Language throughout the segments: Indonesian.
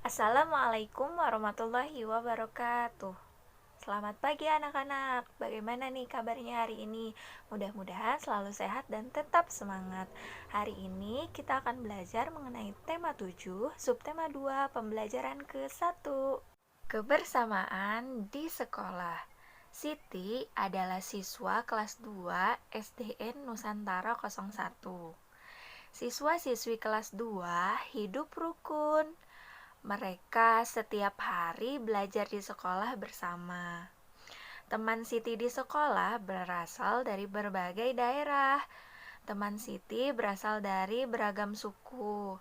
Assalamualaikum warahmatullahi wabarakatuh. Selamat pagi anak-anak. Bagaimana nih kabarnya hari ini? Mudah-mudahan selalu sehat dan tetap semangat. Hari ini kita akan belajar mengenai tema 7, subtema 2, pembelajaran ke-1. Kebersamaan di sekolah. Siti adalah siswa kelas 2 SDN Nusantara 01. Siswa-siswi kelas 2 hidup rukun. Mereka setiap hari belajar di sekolah bersama. Teman Siti di sekolah berasal dari berbagai daerah. Teman Siti berasal dari beragam suku.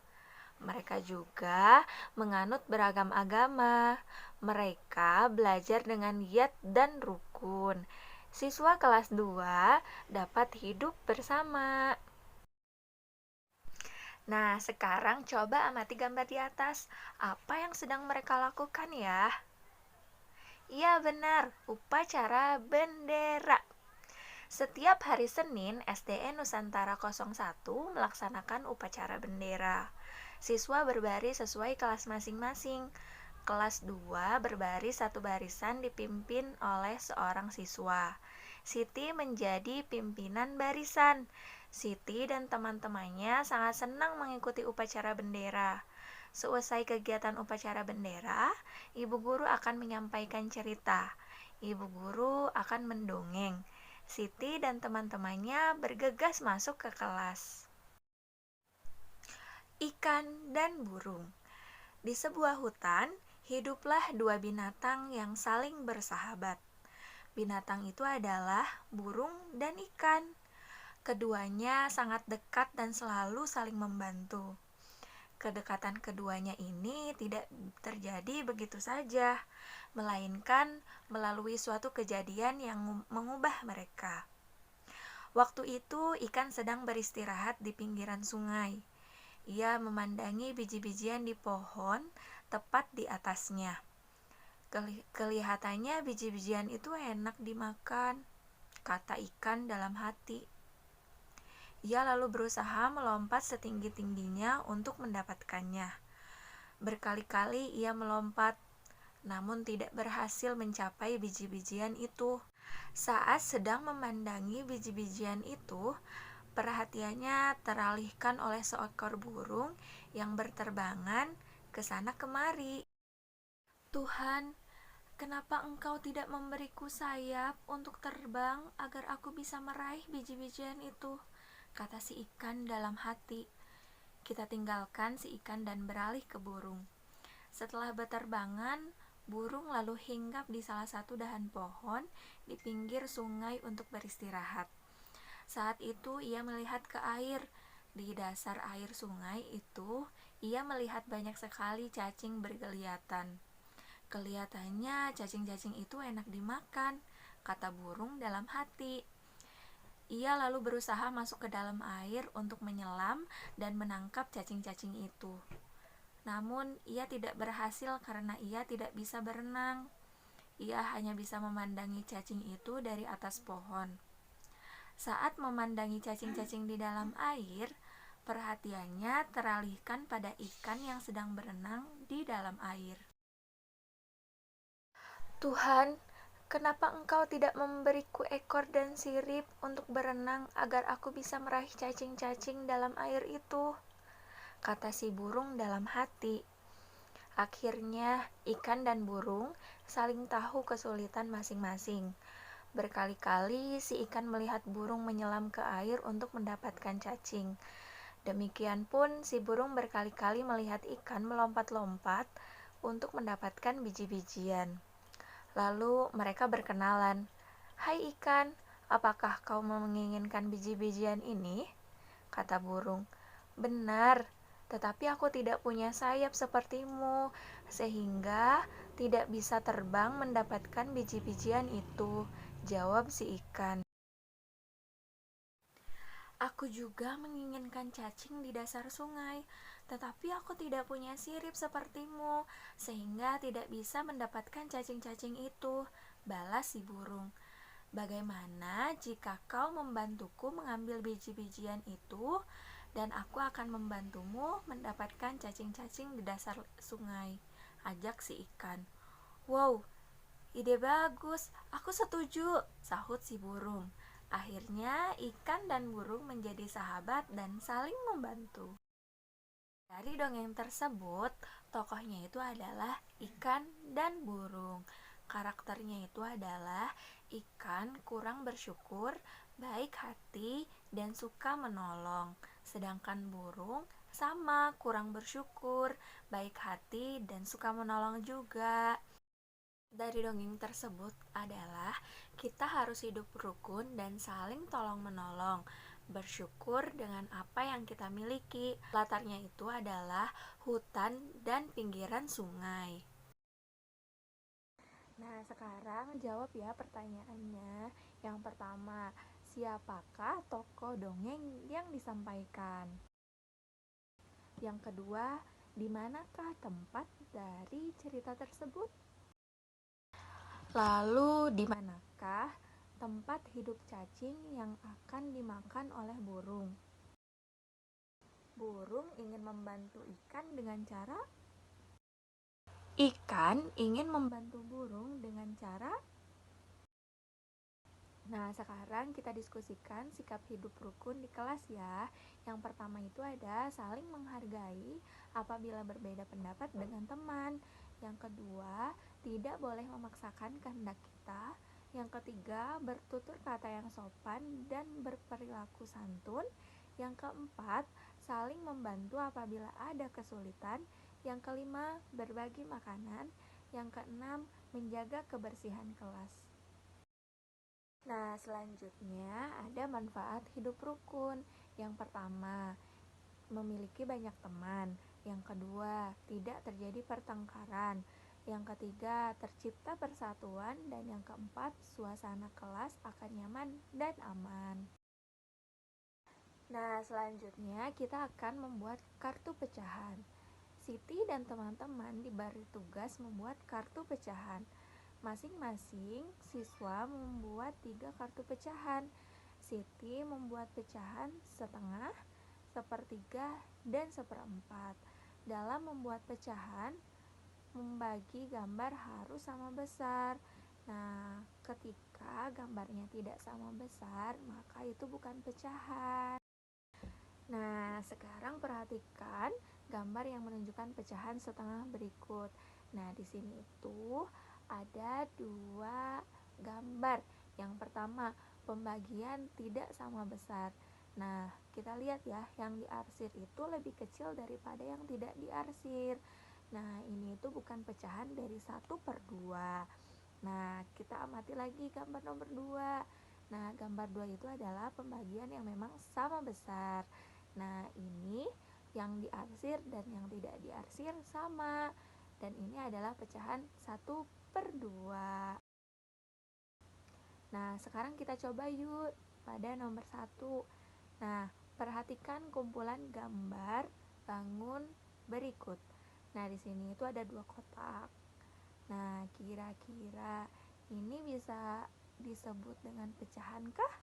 Mereka juga menganut beragam agama. Mereka belajar dengan giat dan rukun. Siswa kelas 2 dapat hidup bersama. Nah, sekarang coba amati gambar di atas. Apa yang sedang mereka lakukan ya? Iya benar, upacara bendera. Setiap hari Senin, SDN Nusantara 01 melaksanakan upacara bendera. Siswa berbaris sesuai kelas masing-masing. Kelas 2 berbaris satu barisan dipimpin oleh seorang siswa. Siti menjadi pimpinan barisan. Siti dan teman-temannya sangat senang mengikuti upacara bendera. Seusai kegiatan upacara bendera, ibu guru akan menyampaikan cerita. Ibu guru akan mendongeng. Siti dan teman-temannya bergegas masuk ke kelas. Ikan dan burung. Di sebuah hutan, hiduplah dua binatang yang saling bersahabat. Binatang itu adalah burung dan ikan. Keduanya sangat dekat dan selalu saling membantu. Kedekatan keduanya ini tidak terjadi begitu saja, melainkan melalui suatu kejadian yang mengubah mereka. Waktu itu ikan sedang beristirahat di pinggiran sungai. Ia memandangi biji-bijian di pohon tepat di atasnya. Kelihatannya biji-bijian itu enak dimakan, kata ikan dalam hati. Ia lalu berusaha melompat setinggi-tingginya untuk mendapatkannya. Berkali-kali ia melompat, namun tidak berhasil mencapai biji-bijian itu. Saat sedang memandangi biji-bijian itu, perhatiannya teralihkan oleh seekor burung yang berterbangan ke sana kemari. Tuhan, kenapa Engkau tidak memberiku sayap untuk terbang agar aku bisa meraih biji-bijian itu? Kata si ikan dalam hati. Kita tinggalkan si ikan dan beralih ke burung. Setelah berterbangan, burung lalu hinggap di salah satu dahan pohon di pinggir sungai untuk beristirahat. Saat itu ia melihat ke air. Di dasar air sungai itu, ia melihat banyak sekali cacing bergeliatan. Kelihatannya cacing-cacing itu enak dimakan, kata burung dalam hati. Ia lalu berusaha masuk ke dalam air untuk menyelam dan menangkap cacing-cacing itu. Namun ia tidak berhasil karena ia tidak bisa berenang. Ia hanya bisa memandangi cacing itu dari atas pohon. Saat memandangi cacing-cacing di dalam air, perhatiannya teralihkan pada ikan yang sedang berenang di dalam air. Tuhan, kenapa Engkau tidak memberiku ekor dan sirip untuk berenang agar aku bisa meraih cacing-cacing dalam air itu? Kata si burung dalam hati. Akhirnya, ikan dan burung saling tahu kesulitan masing-masing. Berkali-kali si ikan melihat burung menyelam ke air untuk mendapatkan cacing. Demikian pun si burung berkali-kali melihat ikan melompat-lompat untuk mendapatkan biji-bijian. Lalu mereka berkenalan. Hai ikan, apakah kau menginginkan biji-bijian ini? Kata burung. Benar, tetapi aku tidak punya sayap sepertimu, sehingga tidak bisa terbang mendapatkan biji-bijian itu, jawab si ikan. Aku juga menginginkan cacing di dasar sungai, tetapi aku tidak punya sirip sepertimu, sehingga tidak bisa mendapatkan cacing-cacing itu, balas si burung. Bagaimana jika kau membantuku mengambil biji-bijian itu, dan aku akan membantumu mendapatkan cacing-cacing di dasar sungai? ajak si ikan. Wow, ide bagus, aku setuju, sahut si burung. Akhirnya ikan dan burung menjadi sahabat dan saling membantu. Dari dongeng tersebut, tokohnya itu adalah ikan dan burung. Karakternya itu adalah ikan kurang bersyukur, baik hati, dan suka menolong. Sedangkan burung sama kurang bersyukur, baik hati, dan suka menolong juga. Dari dongeng tersebut adalah kita harus hidup rukun dan saling tolong-menolong, bersyukur dengan apa yang kita miliki. Latarnya itu adalah hutan dan pinggiran sungai. Nah, sekarang jawab ya pertanyaannya. Yang pertama, siapakah tokoh dongeng yang disampaikan? Yang kedua, di manakah tempat dari cerita tersebut? Lalu di manakah tempat hidup cacing yang akan dimakan oleh burung? Burung ingin membantu ikan dengan cara Ikan ingin membantu burung dengan cara Nah, sekarang kita diskusikan sikap hidup rukun di kelas ya. Yang pertama itu ada saling menghargai apabila berbeda pendapat dengan teman. Yang kedua, tidak boleh memaksakan kehendak kita. Yang ketiga, bertutur kata yang sopan dan berperilaku santun. Yang keempat, saling membantu apabila ada kesulitan. Yang kelima, berbagi makanan. Yang keenam, menjaga kebersihan kelas. Nah, selanjutnya ada manfaat hidup rukun. Yang pertama, memiliki banyak teman. Yang kedua, tidak terjadi pertengkaran. Yang ketiga, tercipta persatuan. Dan yang keempat, suasana kelas akan nyaman dan aman. Nah, selanjutnya kita akan membuat kartu pecahan. Siti dan teman-teman diberi tugas membuat kartu pecahan. Masing-masing siswa membuat 3 kartu pecahan. Siti membuat pecahan setengah, sepertiga, dan seperempat. Dalam membuat pecahan, membagi gambar harus sama besar. Nah, ketika gambarnya tidak sama besar, maka itu bukan pecahan. Nah, sekarang perhatikan gambar yang menunjukkan pecahan setengah berikut. Nah, di sini itu ada 2 gambar. Yang pertama, pembagian tidak sama besar. Nah, kita lihat ya, yang diarsir itu lebih kecil daripada yang tidak diarsir. Nah, ini itu bukan pecahan dari 1/2. Nah, kita amati lagi gambar nomor 2. Nah, gambar 2 itu adalah pembagian yang memang sama besar. Nah, ini yang diarsir dan yang tidak diarsir sama. Dan ini adalah pecahan 1/2. Nah, sekarang kita coba yuk pada nomor 1. Nah, perhatikan kumpulan gambar bangun berikut. Nah, di sini itu ada 2 kotak. Nah, kira-kira ini bisa disebut dengan pecahan kah?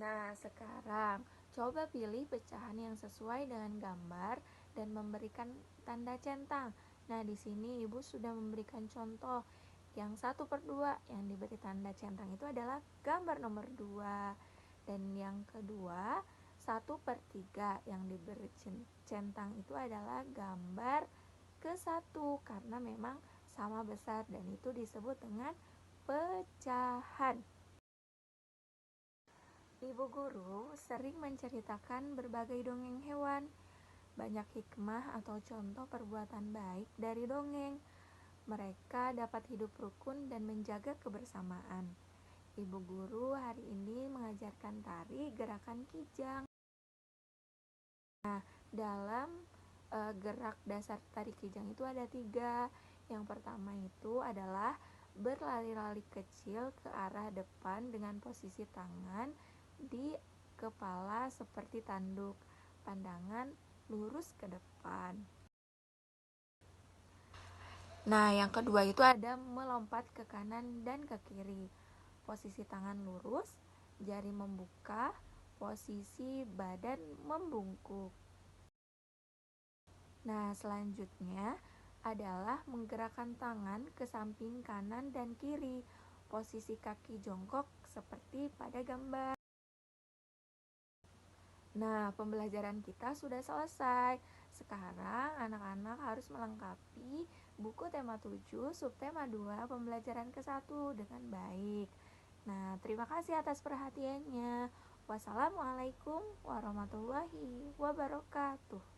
Nah, sekarang coba pilih pecahan yang sesuai dengan gambar dan memberikan tanda centang. Nah, di sini Ibu sudah memberikan contoh. Yang 1/2 yang diberi tanda centang itu adalah gambar nomor 2. Dan yang kedua, 1/3 yang diberi centang itu adalah gambar ke-1 karena memang sama besar dan itu disebut dengan pecahan. Ibu guru sering menceritakan berbagai dongeng hewan. Banyak hikmah atau contoh perbuatan baik dari dongeng. Mereka dapat hidup rukun dan menjaga kebersamaan. Ibu guru hari ini mengajarkan tari gerakan kijang. Nah, dalam gerak dasar tari kijang itu ada 3. Yang pertama itu adalah berlari-lari kecil ke arah depan dengan posisi tangan di kepala seperti tanduk, pandangan lurus ke depan. Nah, yang kedua itu ada melompat ke kanan dan ke kiri. Posisi tangan lurus, jari membuka, posisi badan membungkuk. Nah, selanjutnya adalah menggerakkan tangan ke samping kanan dan kiri, posisi kaki jongkok seperti pada gambar. Nah, pembelajaran kita sudah selesai. Sekarang anak-anak harus melengkapi buku tema 7, subtema 2, pembelajaran ke-1 dengan baik. Nah, terima kasih atas perhatiannya. Wassalamualaikum warahmatullahi wabarakatuh.